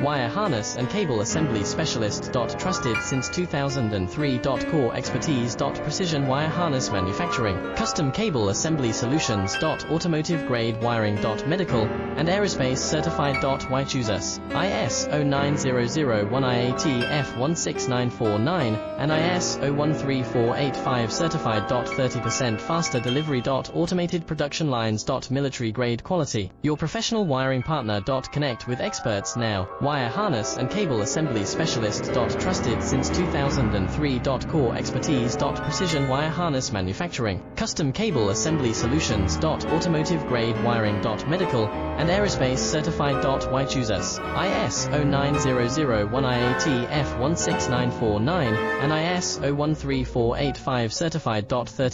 Wire harness and cable assembly specialist. Trusted since 2003. Core expertise. Precision wire harness manufacturing, custom cable assembly solutions. Automotive grade wiring. Medical and aerospace certified. Why choose us? ISO 9001 IATF 16949 and ISO 13485 certified. 30% faster delivery. Automated production lines. Military grade quality. Your professional wiring partner. Connect with experts now. Wire harness and cable assembly specialist. Trusted since 2003. Core expertise. Precision wire harness manufacturing, custom cable assembly solutions. Automotive grade wiring. Medical and aerospace certified. Why choose us? ISO 9001 IATF 16949 and ISO 13485 certified. 30